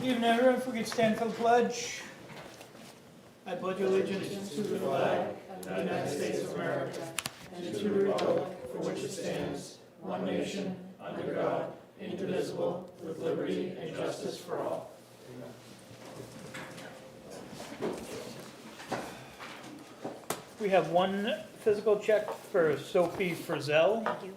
Evening, everyone. If we could stand for the pledge. I pledge allegiance to the flag of the United States of America and to the republic for which it stands, one nation, under God, indivisible, with liberty and justice for all. We have one physical check for Sophie Frizzell. Thank you.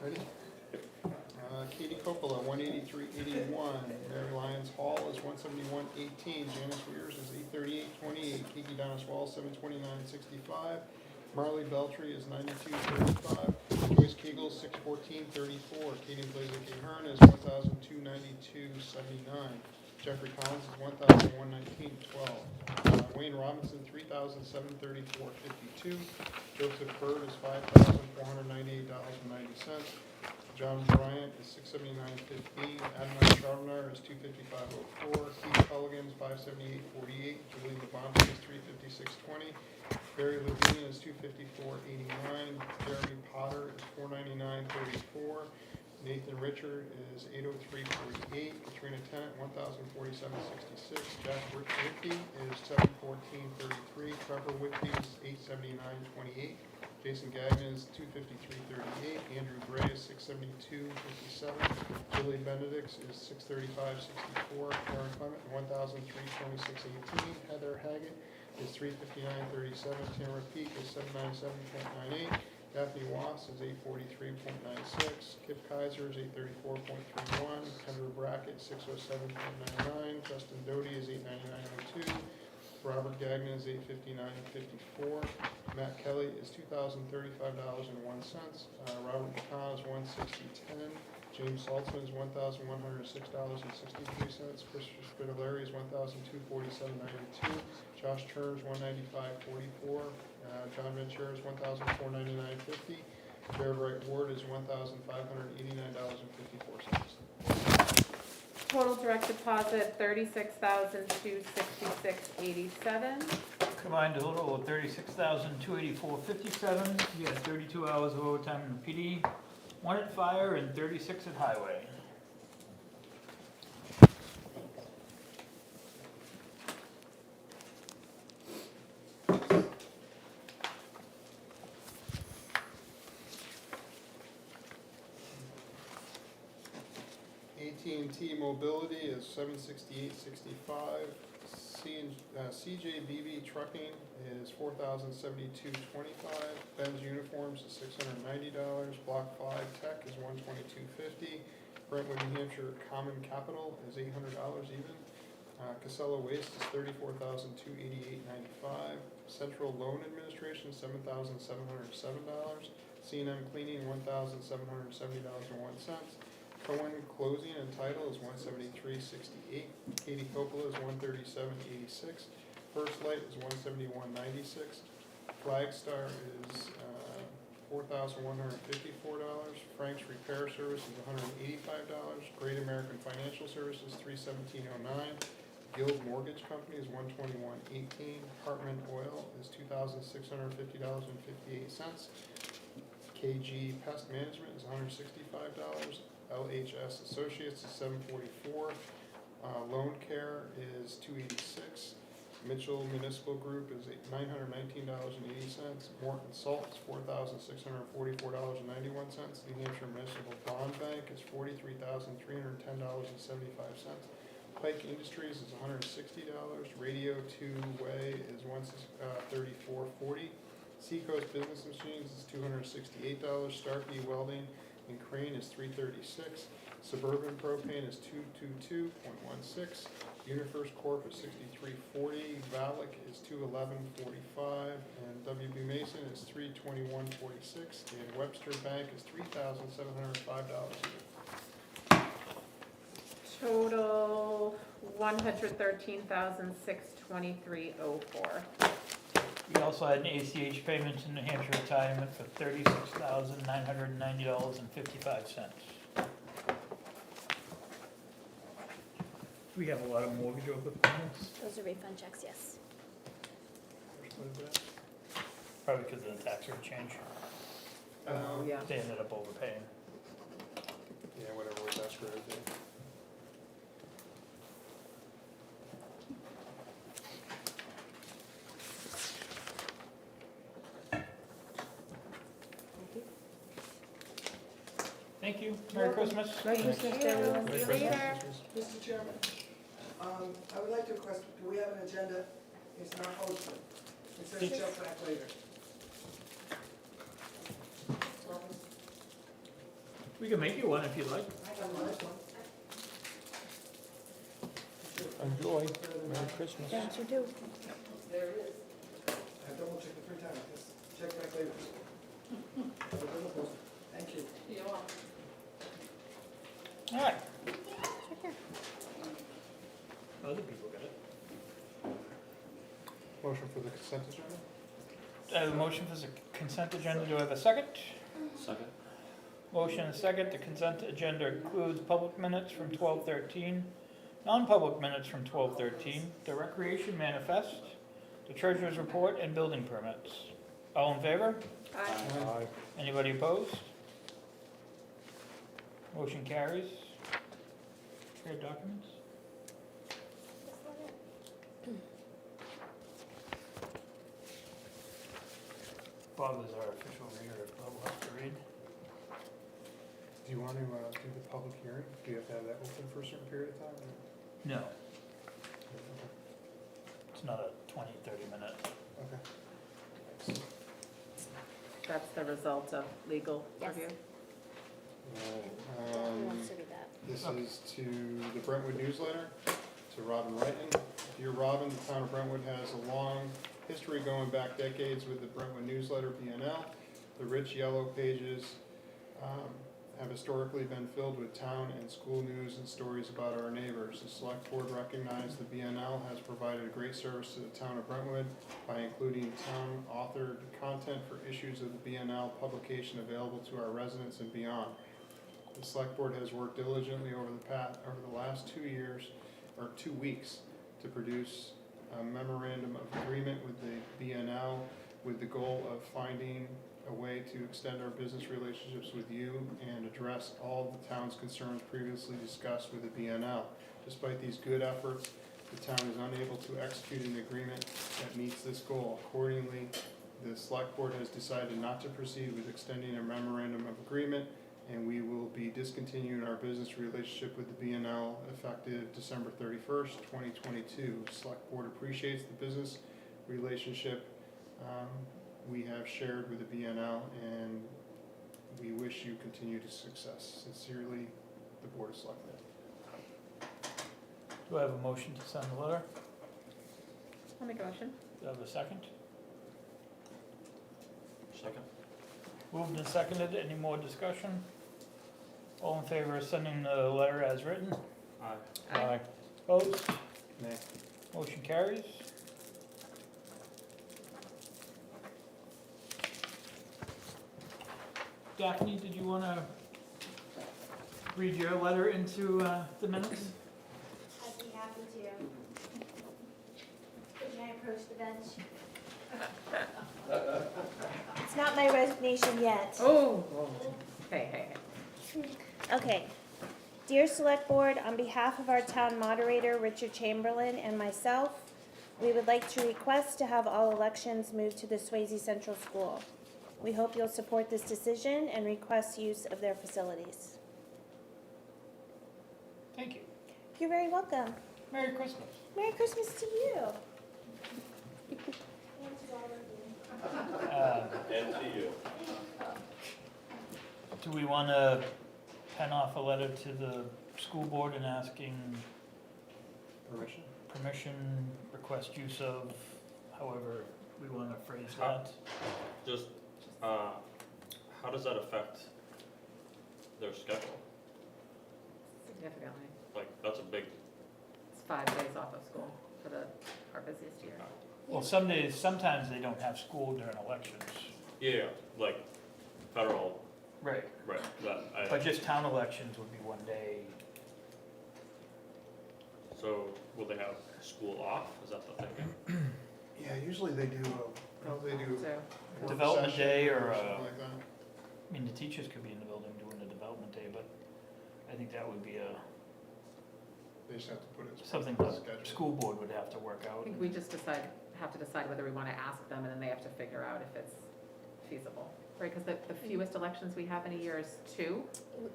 Ready? Katie Coppola, 183.81. Mary Lyons Hall is 171.18. Janice Weirs is 838.28. Kiki Doniswall, 729.65. Marley Beltry is 92.35. Joyce Kegel, 614.34. Katie Blazek Ahern is 1,292.79. Jeffrey Collins is 1,119.12. Wayne Robinson, 3,734.52. Joseph Bird is $5,498.90. John Bryant is $679.50. Adnan Charbonneau is $255.04. Keith Culligan is $578.48. Julie Labonte is $356.20. Barry Levine is $254.89. Jeremy Potter is $499.34. Nathan Richard is $803.48. Katrina Tennant, $1,047.66. Jack Whitby is $714.33. Trevor Whitby is $879.28. Jason Gagnon is $253.38. Andrew Gray is $672.57. Julie Benedicts is $635.64. Karen Clement, $1,326.18. Heather Haggett is $359.37. Tamara Peak is $797.98. Daphne Wass is $843.96. Kip Kaiser is $834.31. Kendra Brackett, $607.99. Justin Doty is $899.02. Robert Gagnon is $859.54. Matt Kelly is $2,035.01. Robert McConnell is $160.10. James Saltzman is $1,106.63. Christopher Spitaleri is $1,247.92. Josh Churns $195.44. John Ventura is $1,499.50. Jared Wright Ward is $1,589.54. Total direct deposit, $36,266.87. Combined total of $36,284.57. You had 32 hours of overtime in the PD, 1 at fire, and 36 at highway. AT&T Mobility is $768.65. CJBB Trucking is $4,072.25. Ben's Uniforms is $690. Block 5 Tech is $122.50. Brentwood, New Hampshire Common Capital is $800 even. Casella Waste is $34,288.95. Central Loan Administration $7,707. C&M Cleaning $1,770.01. Cohen Closing and Title is $173.68. Katie Coppola is $137.86. First Light is $171.96. Flagstar is $4,154. Frank's Repair Service is $185. Great American Financial Services $317.09. Guild Mortgage Company is $121.18. Hartman Oil is $2,650.58. KG Pest Management is $165. LHS Associates is $744. Loan Care is $286. Mitchell Municipal Group is $919.80. Morton Salt is $4,644.91. New Hampshire Municipal Bond Bank is $43,310.75. Pike Industries is $160. Radio 2-Way is $34.40. Seacoast Business Machines is $268. Starkey Welding and Crane is $336. Suburban Propane is $222.16. UniFirst Corp is $63.40. Valic is $211.45. And WB Mason is $321.46. And Webster Bank is $3,705. Total $113,623.04. We also had an ACH payment to New Hampshire Retirement for $36,990.55. We have a lot of mortgage overpayments, Those are refund checks, yes. probably because of the tax rate change. Oh, yeah. They ended up overpaying. Yeah, whatever was escrowed there. Thank you, Merry Christmas. Merry Christmas, everyone. See you later. Mr. Chairman, I would like to request, do we have an agenda? It's not posted. It says check back later. We can make you one if you'd like. I have a nice one. Enjoy. Merry Christmas. Don't you do? There it is. I double checked it 3 times, just check back later. So it doesn't post it. Thank you. All right. Right here. Other people got it. Motion for the consent agenda? I have a motion for the consent agenda. Do I have a second? Second. Motion and second. The consent agenda includes public minutes from 12:13, non-public minutes from 12:13, the recreation manifest, the treasurer's report, and building permits. All in favor? Aye. Anybody opposed? Motion carries. Trade documents? Bob is our official reader, Bob will have to read. Do you want to do the public hearing? Do you have to have that open for a certain period of time? No, Okay. it's not a 20, 30-minute. Okay. That's the result of legal Yes. review. Who wants to read that? This Okay. is to the Brentwood newsletter, to Robin Wrighton. Dear Robin, the town of Brentwood has a long history going back decades with the Brentwood newsletter, BNL. The rich yellow pages have historically been filled with town and school news and stories about our neighbors. The select board recognized the BNL has provided a great service to the town of Brentwood by including town authored content for issues of the BNL publication available to our residents and beyond. The select board has worked diligently over the last 2 years, or 2 weeks, to produce a memorandum of agreement with the BNL with the goal of finding a way to extend our business relationships with you and address all the town's concerns previously discussed with the BNL. Despite these good efforts, the town is unable to execute an agreement that meets this goal. Accordingly, the select board has decided not to proceed with extending a memorandum of agreement, and we will be discontinuing our business relationship with the BNL effective December 31st, 2022. Select board appreciates the business relationship we have shared with the BNL, and we wish you continued success. Sincerely, the Board of Selectmen. Do I have a motion to send the letter? I'll make a motion. Do I have a second? Second. Moved and seconded. Any more discussion? All in favor of sending the letter as written? Aye. Opposed? Nay. Motion carries. Daphne, did you want to read your letter into the minutes? I'd be happy to. Can I approach the bench? It's not my resignation yet. Oh. Hey. Okay. Dear Select Board, on behalf of our town moderator, Richard Chamberlain, and myself, we would like to request to have all elections moved to the Swayze Central School. We hope you'll support this decision and request use of their facilities. Thank you. You're very welcome. Merry Christmas. Merry Christmas to you. And to you. Do we want to pen off a letter to the school board and asking permission, request use of, however we want to phrase that? Just, how does that affect their schedule? Significantly. Like, that's a big, It's 5 days off of school for our busiest year. Well, some days, sometimes they don't have school during elections. Yeah, like federal, Right. right, But just town elections would be one day. so will they have school off? Is that the thinking? Yeah, usually they do, they do. So, work Development session day or, something like that. I mean, the teachers could be in the building doing the development day, but I think that would be They just have to put it. something in the schedule. school board would have to work I out. think we just have to decide whether we want to ask them, and then they have to figure out if it's feasible. Right, because the fewest elections we have in a year is 2,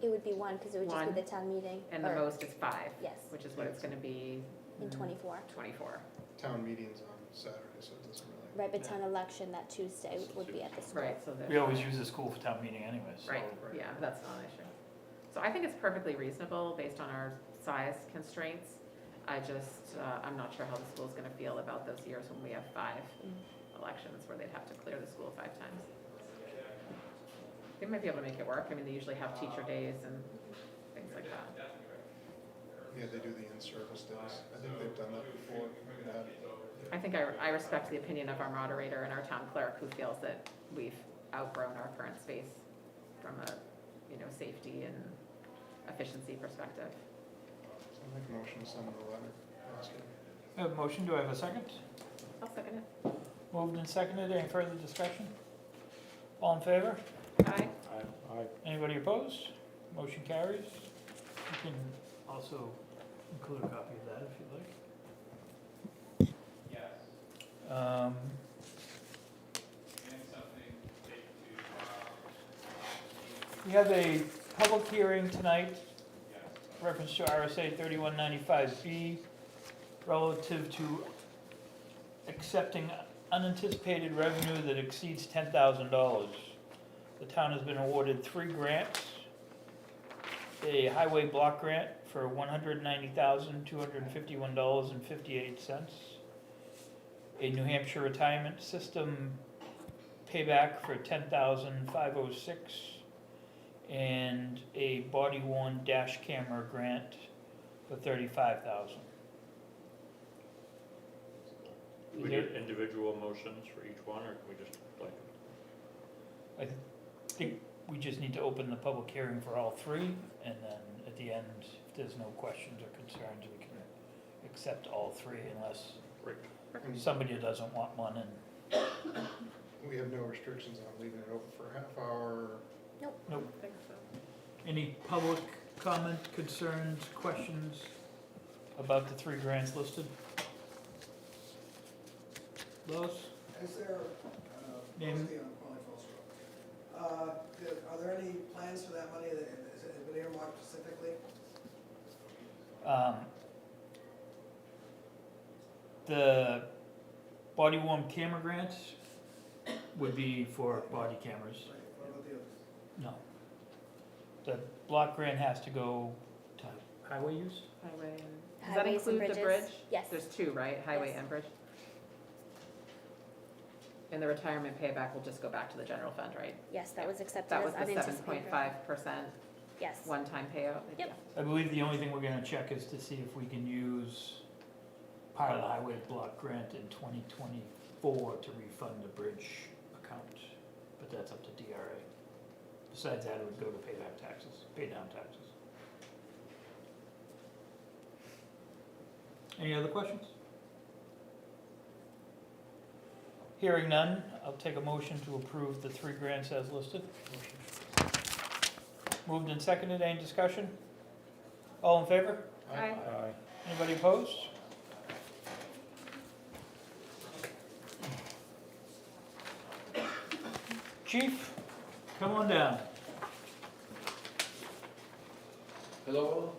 It would be 1, because it would just One. be the town meeting. and the or- most is 5, Yes, which is what it's gonna be, in 24. 24. Town meetings on Saturday, so it doesn't really. Right, but town election that Tuesday would be at the school. Right, so there's. We always use the school for town meeting anyway, so. Right, yeah, that's not an issue. So I think it's perfectly reasonable based on our size constraints. I just, I'm not sure how the school's gonna feel about those years when we have 5 elections where they'd have to clear the school 5 times. They might be able to make it work. I mean, they usually have teacher days and things like that. Yeah, they do the in-service days. I think they've done that before. Yeah. I think I respect the opinion of our moderator and our town clerk who feels that we've outgrown our current space from a, safety and efficiency perspective. So I make a motion to send them a letter. asking. I have a motion, do I have a second? I'll second it. Moved and seconded, any further discussion? All in favor? Aye. Aye. Anybody opposed? Motion carries. You can also include a copy of that if you'd like. Yes. We have a public hearing tonight, reference to RSA 3195B, relative to accepting unanticipated revenue that exceeds $10,000. The town has been awarded 3 grants. A highway block grant for $190,251.58. A New Hampshire retirement system payback for $10,506. And a body worn dash camera grant for $35,000. We need individual motions for each one, or can we just like? I think we just need to open the public hearing for all 3, and then at the end, if there's no questions or concerns, we can accept all 3 unless And somebody doesn't want one and. we have no restrictions on leaving it open for a half hour. Nope. I think so. Any public comment, concerns, questions about the 3 grants listed? Lois? Is there, Name. mostly on Quality Falls Road, are there any plans for that money that has it been earmarked specifically? The body worn camera grants would be for body cameras. Right, what about the others? No. The block grant has to go to highway use? Highway and, does that Highways and include the bridges? bridge? Yes. There's 2, right? Highway Yes. and bridge? And the retirement payback will just go back to the general fund, right? Yes, that was accepted That as was the unanticipated. 7.5% Yes. one-time payout? Yep. I believe the only thing we're gonna check is to see if we can use part of the highway block grant in 2024 to refund the bridge account, but that's up to DRA. Besides that, it would go to pay down taxes. Any other questions? Hearing none, I'll take a motion to approve the 3 grants as listed. Moved and seconded, any discussion? All in favor? Aye. Anybody opposed? Chief, come on down. Hello.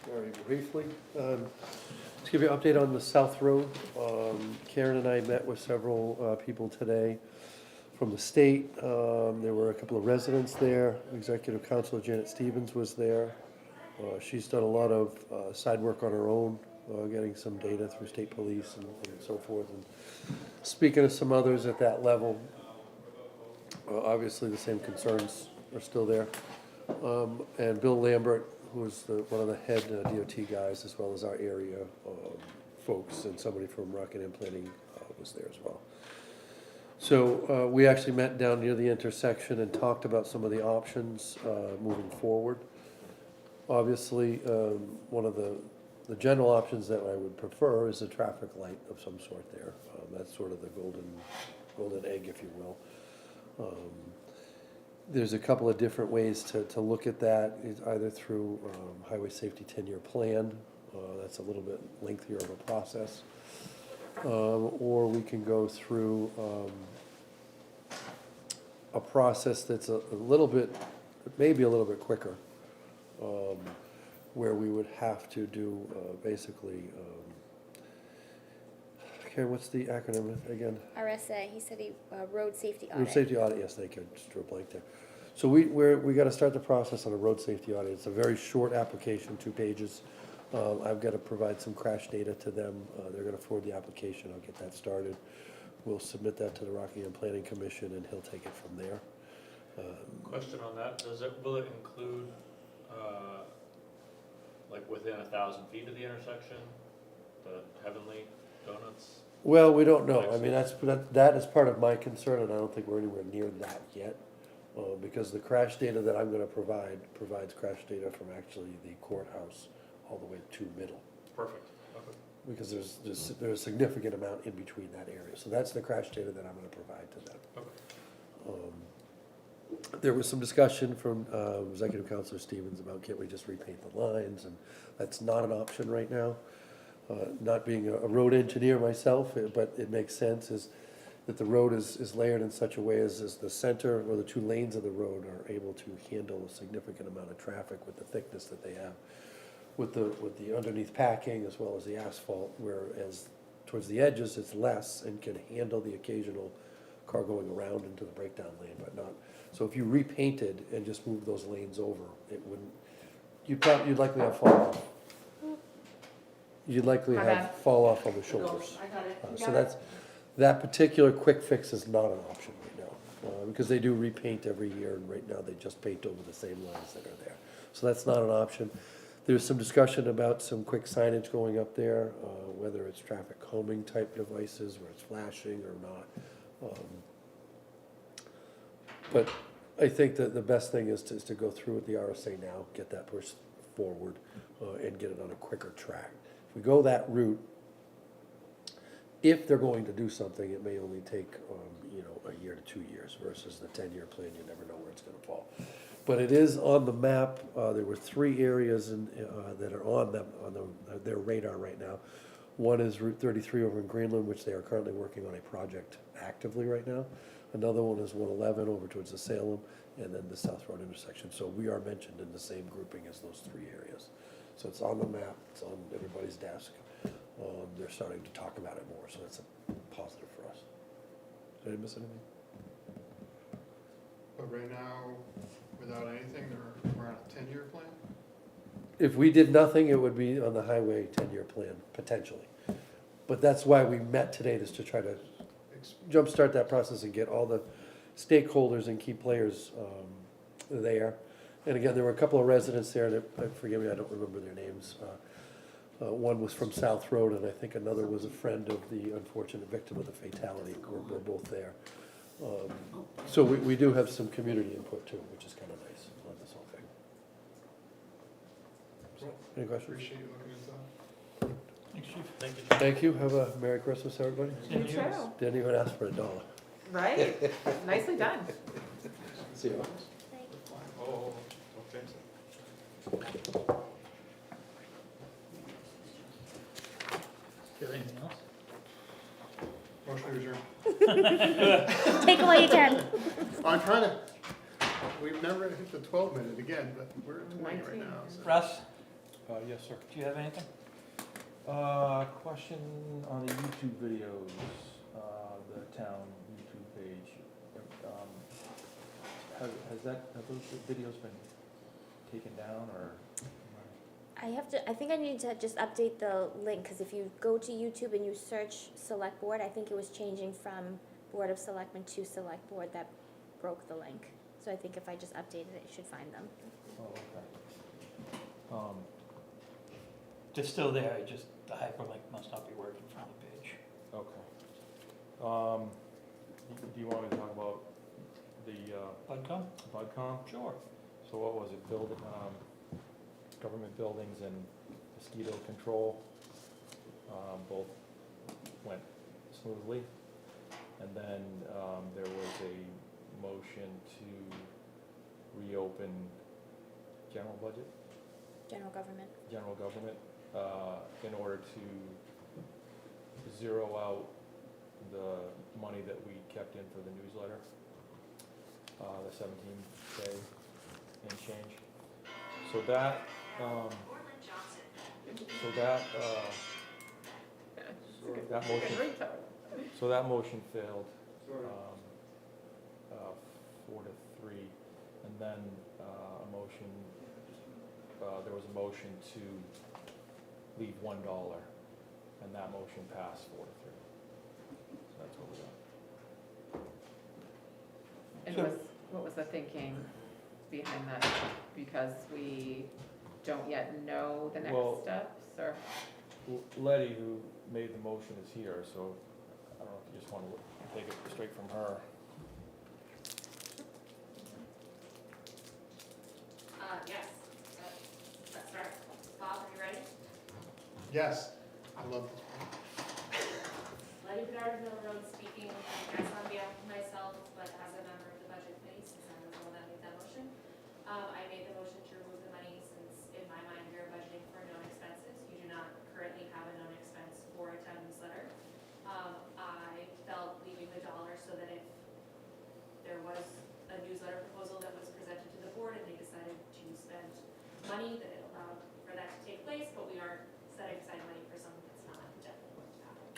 Very briefly, let's give you an update on the South Road. Karen and I met with several people today from the state. There were a couple of residents there. Executive Council Janet Stevens was there. She's done a lot of side work on her own, getting some data through state police and so forth. And speaking to some others at that level, obviously the same concerns are still there. And Bill Lambert, who was one of the head DOT guys, as well as our area folks, and somebody from Rocket and Planning was there as well. So we actually met down near the intersection and talked about some of the options moving forward. Obviously, one of the general options that I would prefer is a traffic light of some sort there. That's sort of the golden egg, if you will. There's a couple of different ways to look at that, is either through Highway Safety 10-year plan. That's a little bit lengthier of a process. Or we can go through a process that's a little bit, maybe a little bit quicker, where we would have to do basically, Karen, what's the acronym again? RSA, he said road safety Road audit. safety audit, yes, thank you, just drew a blank there. So we gotta start the process on a road safety audit. It's a very short application, 2 pages. I've gotta provide some crash data to them. They're gonna forward the application, I'll get that started. We'll submit that to the Rockingham Planning Commission, and he'll take it from there. Question on that, will it include, like within 1,000 feet of the intersection, the Heavenly Donuts? Well, we don't know. I mean, that is part of my concern, and I don't think we're anywhere near that yet. Because the crash data that I'm gonna provides crash data from actually the courthouse all the way to Middle. Perfect, okay. Because there's a significant amount in between that area. So that's the crash data that I'm gonna provide to them. Okay. There was some discussion from Executive Counselor Stevens about can't we just repaint the lines, and that's not an option right now. Not being a road engineer myself, but it makes sense, is that the road is layered in such a way as the center or the 2 lanes of the road are able to handle a significant amount of traffic with the thickness that they have. With the underneath packing as well as the asphalt, whereas towards the edges it's less and can handle the occasional car going around into the breakdown lane, but not. So if you repainted and just moved those lanes over, it wouldn't, you'd likely have fall off. You'd likely My have bad. fall off on the shoulders. I got it. So that particular quick fix is not an option right now, because they do repaint every year, and right now they just paint over the same lines that are there. So that's not an option. There's some discussion about some quick signage going up there, whether it's traffic calming type devices, where it's flashing or not. But I think that the best thing is to go through with the RSA now, get that pushed forward, and get it on a quicker track. If we go that route, if they're going to do something, it may only take, a year to 2 years versus the 10-year plan. You never know where it's gonna fall. But it is on the map. There were 3 areas that are on their radar right now. One is Route 33 over in Greenland, which they are currently working on a project actively right now. Another one is 111 over towards the Salem, and then the South Road intersection. So we are mentioned in the same grouping as those 3 areas. So it's on the map, it's on everybody's desk. They're starting to talk about it more, so that's a positive for us. Did I miss anything? But right now, without anything, we're on a 10-year plan? If we did nothing, it would be on the highway 10-year plan, potentially. But that's why we met today, is to try to jumpstart that process and get all the stakeholders and key players there. And again, there were a couple of residents there that, forgive me, I don't remember their names. One was from South Road, and I think another was a friend of the unfortunate victim of the fatality. We're both there. So we do have some community input too, which is kind of nice on this whole thing. So, any questions? Appreciate you looking into that. Thanks, Chief. Thank you. Thank you. Have a Merry Christmas, everybody. You too. Didn't even ask for $1. Right, nicely done. See you. Oh, okay. Do you have anything else? Motion to adjourn. Take away you can. I'm trying to, we've never hit the 12-minute again, but we're at 20 right now. So. Russ, Yes, sir. do you have anything? Question on the YouTube videos, the town YouTube page. Have those videos been taken down, or? I think I need to just update the link, because if you go to YouTube and you search Select Board, I think it was changing from Board of Selectmen to Select Board that broke the link. So I think if I just updated it, you should find them. Oh, okay. They're still there, just the hyperlink must not be working from the page. Okay. Do you want me to talk about the Budcom? BudCom? Sure. So what was it, government buildings and mosquito control, both went smoothly. And then, there was a motion to reopen general budget, General government. general government, in order to zero out the money that we kept in for the newsletter, the 17K and change. So that, that motion, Good ringtone. so that motion failed, 4-3. And then, there was a motion to leave $1, and that motion passed 4-3. So that's what we got. And what was the thinking behind that? Because we don't yet know the Well- next steps, or? Letty, who made the motion, is here, so I don't know if you just want to take it straight from her. Yes, let's start. Bob, are you ready? Yes, I love this. Letty Bedard, Mill Road speaking, as on behalf of myself, but as a member of the budget committee, since I was the one that made that motion. I made the motion to remove the money since, in my mind, we are budgeting for known expenses. You do not currently have a known expense for a town newsletter. I felt leaving the $1 so that if there was a newsletter proposal that was presented to the board and they decided to spend money, that it allowed for that to take place, but we aren't setting aside money for something that's not definitely going to happen.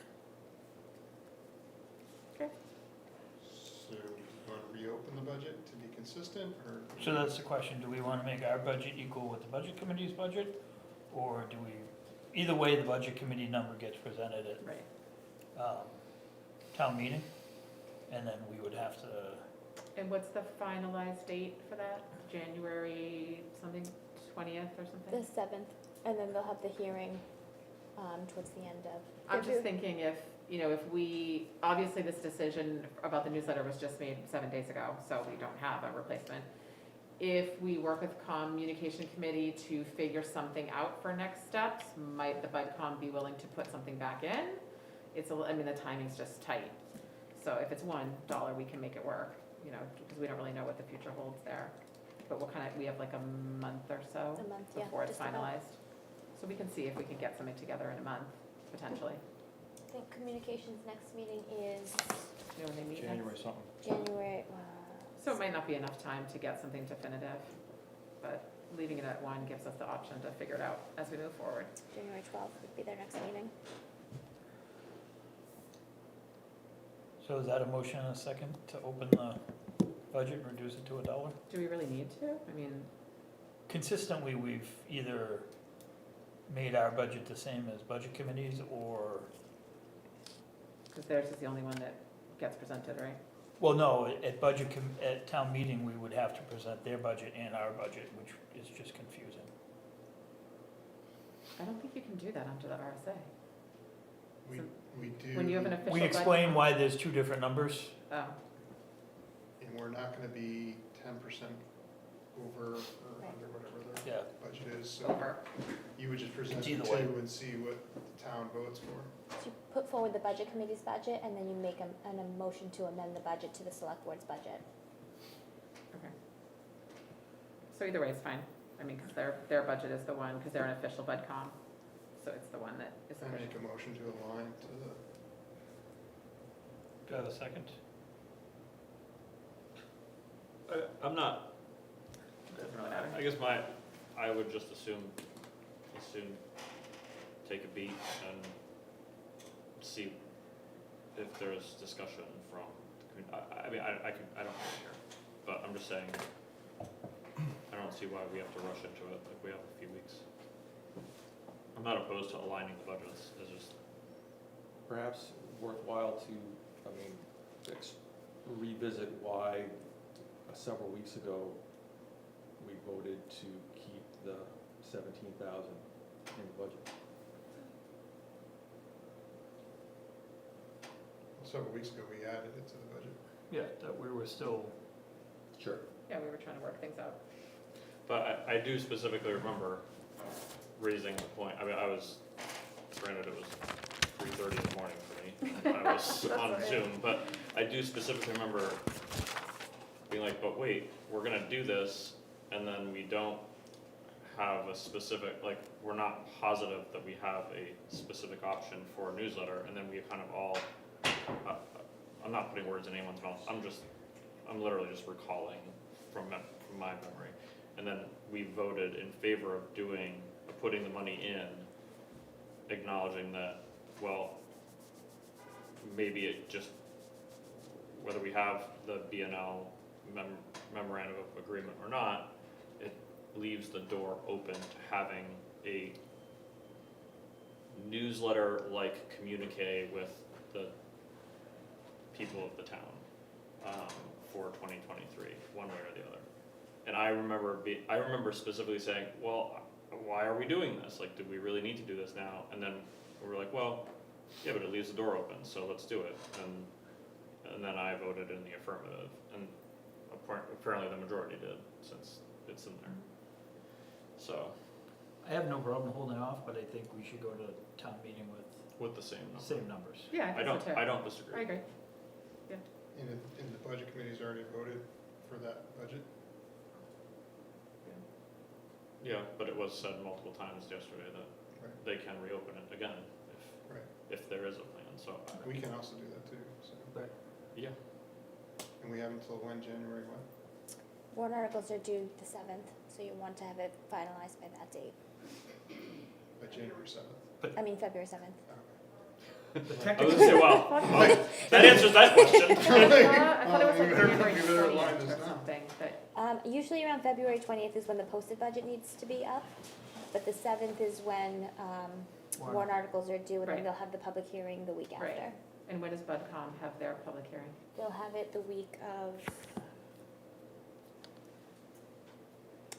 So, do you want to reopen the budget to be consistent, or? So that's the question, do we want to make our budget equal with the budget committee's budget? Or do we, either way, the budget committee number gets presented at Right. town meeting, and then we would have to, And what's the finalized date for that? January something, 20th or The something? 7th, and then they'll have the hearing, towards the end of. I'm just thinking if we, obviously this decision about the newsletter was just made 7 days ago, so we don't have a replacement. If we work with communication committee to figure something out for next steps, might the BudCom be willing to put something back in? I mean, the timing's just tight. So if it's $1, we can make it work, because we don't really know what the future holds there. But we have like a month or so A month, yeah, before it's just about. finalized. So we can see if we can get something together in a month, potentially. I think communications next meeting is You know when they meet next? January something. January, So it might not be enough time to get something definitive, but leaving it at 1 gives us the option to figure it out as we move forward. January 12th would be their next meeting. so is that a motion and a second to open the budget and reduce it to $1? Do we really need to? I mean, Consistently, we've either made our budget the same as budget committees, or, because theirs is the only one that gets presented, right? well, no, at town meeting, we would have to present their budget and our budget, which is just confusing. I don't think you can do that under the RSA. We do. When you have an official We budget. explain why there's two different numbers. Oh, And we're not gonna be 10% over or Right. under whatever the Yeah. budget is, so over. you would just present It's the either way. two and see what the town votes for. So you put forward the budget committee's budget, and then you make a motion to amend the budget to the select board's budget. Okay. So either way, it's fine. I mean, because their budget is the one, because they're an official BudCom. So it's the one that is I official. make a motion to align to the, Do I have a second? I'm not, Doesn't really matter. I guess I would just assume, take a beat and see if there's discussion from the community. I mean, I don't care, but I'm just saying, I don't see why we have to rush into it, like we have a few weeks. I'm not opposed to aligning the budgets, it's just, Perhaps worthwhile to, revisit why several weeks ago we voted to keep the 17,000 in the budget. Several weeks ago, we added it to the budget. Yeah, that we were still, Sure. Yeah, we were trying to work things out. But I do specifically remember raising the point, I mean, granted, it was 3:30 in the morning for me, I was on alright. Zoom, but I do specifically remember being like, but wait, we're gonna do this, and then we don't have a specific, like, we're not positive that we have a specific option for a newsletter, and then we kind of all, I'm not putting words in anyone's mouth, I'm literally just recalling from my memory. And then we voted in favor of putting the money in, acknowledging that, well, maybe it just, whether we have the BNL memorandum of agreement or not, it leaves the door open to having a newsletter-like communique with the people of the town for 2023, one way or the other. And I remember specifically saying, well, why are we doing this? Like, do we really need to do this now? And then we were like, well, yeah, but it leaves the door open, so let's do it. And then I voted in the affirmative, and apparently the majority did, since it's in there. So, I have no problem holding off, but I think we should go to town meeting with with the same number. same numbers. Yeah, I think so too. I don't disagree. I agree. And the budget committee's already voted for that budget. Yeah, but it was said multiple times yesterday that Right. they can reopen it again Right. if there is a plan, so. We can also do that too, so. Right. Yeah, And we have until when, January what? Warrant articles are due the 7th, so you want to have it finalized by that date. By January 7th. February 7th. But I was technically, gonna say, well, that answers that question. I thought it was like You better- January you better line 20th this or now. something, but, Usually around February 20th is when the posted budget needs to be up, but the 7th is when warrant articles are due, and then Right. they'll have the public hearing the week Right. after. and when does BudCom have their public hearing? They'll have it the week of,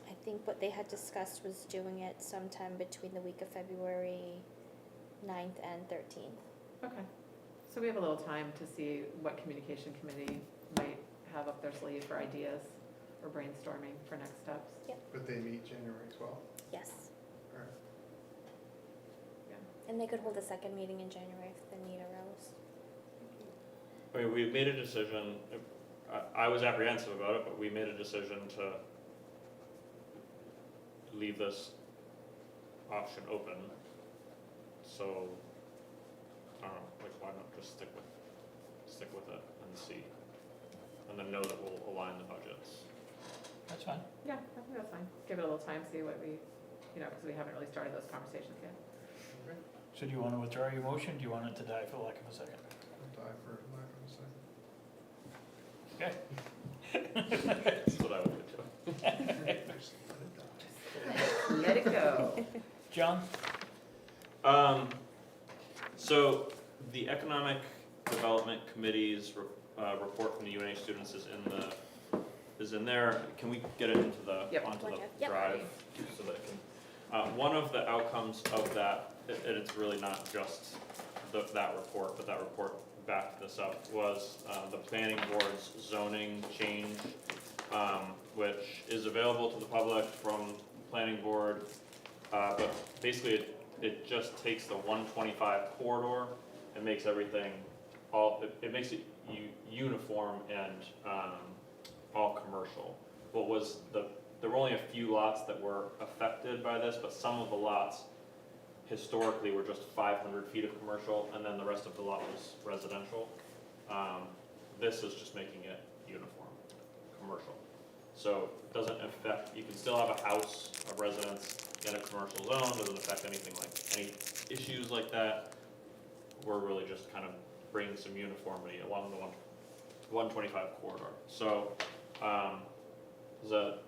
I think what they had discussed was doing it sometime between the week of February 9th and 13th. Okay, so we have a little time to see what communication committee might have up their sleeve for ideas or brainstorming for next steps. But they meet January 12th. Yes. All right. And they could hold a second meeting in January if the need arose. I mean, we made a decision, I was apprehensive about it, but we made a decision to leave this option open. So, I don't know, like, why not just stick with it and see, and then know that we'll align the budgets. that's fine. Yeah, I think that's fine. Give it a little time, see what we, because we haven't really started those conversations yet. So do you want to withdraw your motion? Do you want it to die for lack of a second? I'll die for lack of a second. Okay. That's what I would do too. Just let it die. Let it go. John? So the Economic Development Committee's report from the UNH students is in there. Can we get it into Yep. onto the Yep. drive so that it can? One of the outcomes of that, and it's really not just that report, but that report backed this up, was the planning board's zoning change, which is available to the public from the planning board. But basically it just takes the 125 corridor and makes everything it makes it uniform and all commercial. There were only a few lots that were affected by this, but some of the lots historically were just 500 feet of commercial, and then the rest of the lot was residential. This is just making it uniform, commercial. So it doesn't affect, you can still have a house, a residence in a commercial zone, doesn't affect anything like, any issues like that. We're really just kind of bringing some uniformity along the 125 corridor. So, the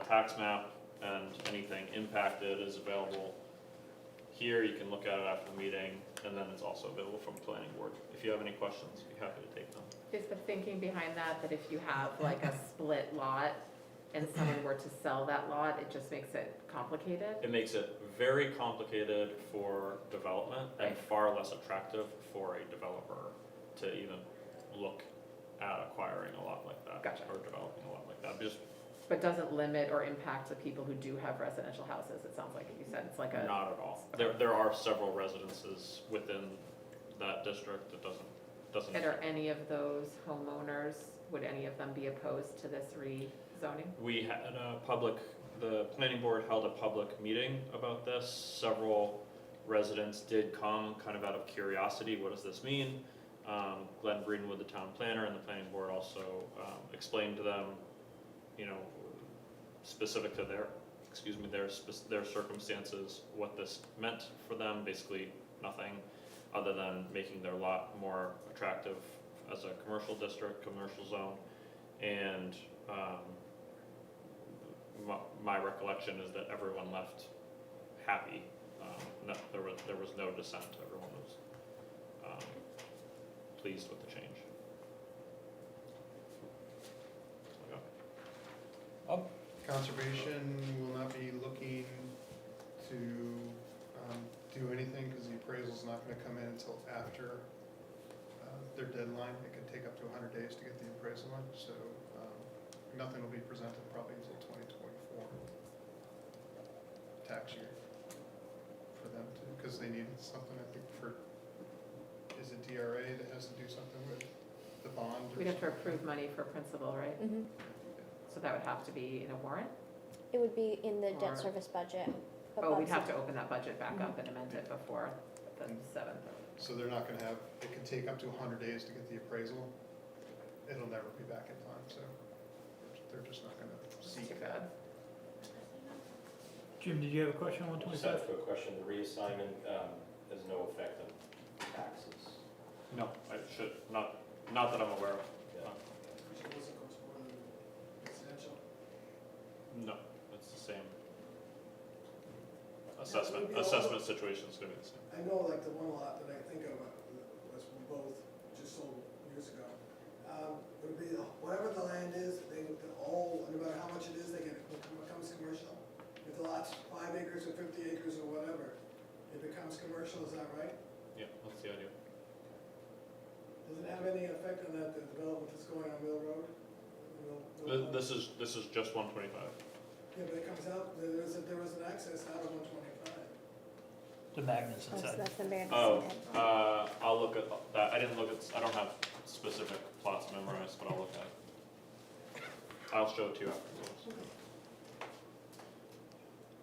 tax map and anything impacted is available here. You can look at it after the meeting, and then it's also available from planning board. If you have any questions, be happy to take them. Is the thinking behind that if you have like a split lot, and someone were to sell that lot, it just makes it complicated. It makes it very complicated for development and Right. far less attractive for a developer to even look at acquiring a lot like that. Gotcha. Or developing a lot like that, just But doesn't limit or impact the people who do have residential houses, it sounds like you said, it's like a. not at all. There are several residences within that district that doesn't. And are any of those homeowners, would any of them be opposed to this rezoning? We had the planning board held a public meeting about this. Several residents did come kind of out of curiosity, what does this mean? Glenn Greenwood, the town planner, and the planning board also explained to them, you know, specific to their circumstances, what this meant for them, basically nothing other than making their lot more attractive as a commercial district, commercial zone. And my recollection is that everyone left happy. There was no dissent. Everyone was pleased with the change. Conservation will not be looking to do anything because the appraisal's not gonna come in until after their deadline. It could take up to 100 days to get the appraisal in, so nothing will be presented probably until 2024 tax year for them to, because they needed something, I think, for, is it DRA that has to do something with the bond? or We'd have to something? approve money for principal, right? Mhm. So that would have to be in a warrant? It would be in the debt Or- service budget. but Oh, we'd Bob have said- to open that budget back up and amend it before the 7th. So they're not gonna have, it could take up to 100 days to get the appraisal. It'll never be back in time, so they're just not gonna It's seek too that. bad. Jim, did you have a question on Just 125? have a quick question, the reassignment has no effect on taxes. No, I should, not that I'm aware of. Yeah. No, it's the same. Assessment situation's gonna be the same. I know like the one lot that I think of was both just sold years ago. Would be, whatever the land is, they would all, no matter how much it is, they get, it becomes commercial. If the lot's 5 acres or 50 acres or whatever, it becomes commercial, is that right? Yeah, that's the idea. Does it have any effect on that, the development that's going on Mill Road? Mill- This is just 125. Yeah, but it comes out, there was an access out of 125. The Magnus Oh, so inside. that's the Meredith Oh, Head. I'll look at that. I don't have specific plots memorized, but I'll look at it. I'll show it to you afterwards.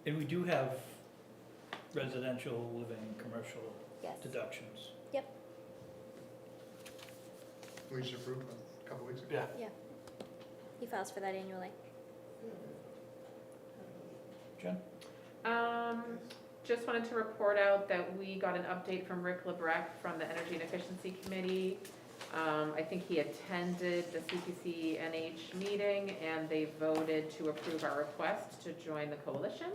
And we do have residential, living, commercial Yes. deductions. We just approved them a couple weeks ago. Yeah. He files for that annually. Jen? Just wanted to report out that we got an update from Rick Lebrecht from the Energy and Efficiency Committee. I think he attended the CPC-NH meeting and they voted to approve our request to join the coalition.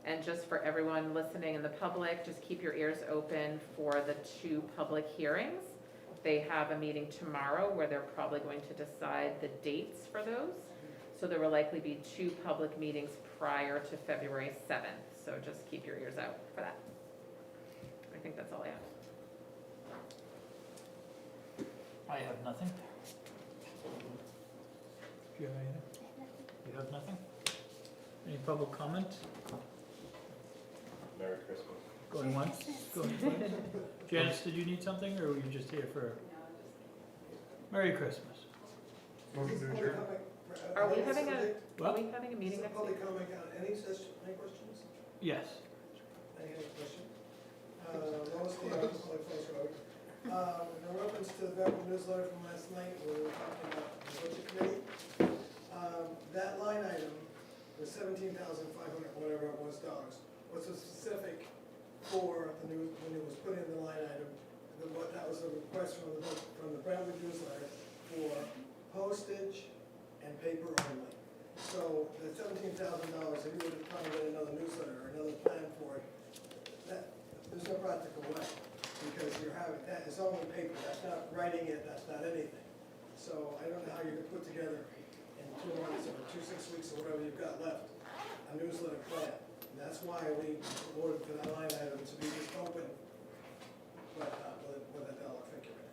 And just for everyone listening in the public, just keep your ears open for the 2 public hearings. They have a meeting tomorrow where they're probably going to decide the dates for those. So there will likely be 2 public meetings prior to February 7th. So just keep your ears out for that. I think that's all I have. I have nothing. Do you have anything? You have nothing? Any public comment? Merry Christmas. Going once? Going twice? Janice, did you need something, or were you just here for? Merry Christmas. Motion to adjourn. Are we having a What? meeting next Public week? comment on any questions? Yes. Any question? Lois Dion, Public Place Road. In reference to the Brentwood newsletter from last night, where we were talking about the budget committee, that line item, the $17,500, whatever it was, dollars, was a specific for the news, when it was put in the line item, that was a request from the Brentwood newsletter for postage and paper only. So the $17,000, if you were to try and get another newsletter or another plan for it, there's no practical way, because that is only paper, that's not writing it, that's not anything. So I don't know how you could put together an in 2 months or 6 weeks or whatever you've got left, a newsletter plan. And that's why we voted for that line item to be just open, but with a dollar figure in it.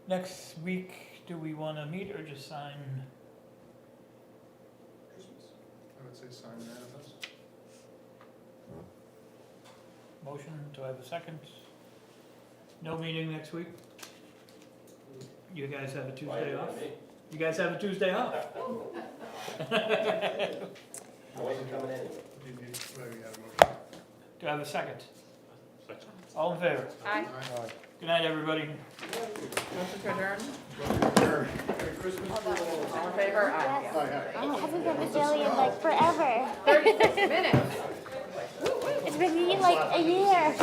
Next week, do we wanna meet or just sign? Christmas. I would say sign manifest. Motion, do I have a second? No meeting next week? You guys have a Why Tuesday you off? and me? You guys have a Tuesday off? I wasn't coming anyway. Maybe had a motion. Do I have a second? Second. All in favor? Aye. Aye. Good night, everybody. Motion to adjourn? Merry Christmas. All in favor? Aye. Aye. Oh, I haven't been Brazilian like forever. 36 minutes. It's been like a year.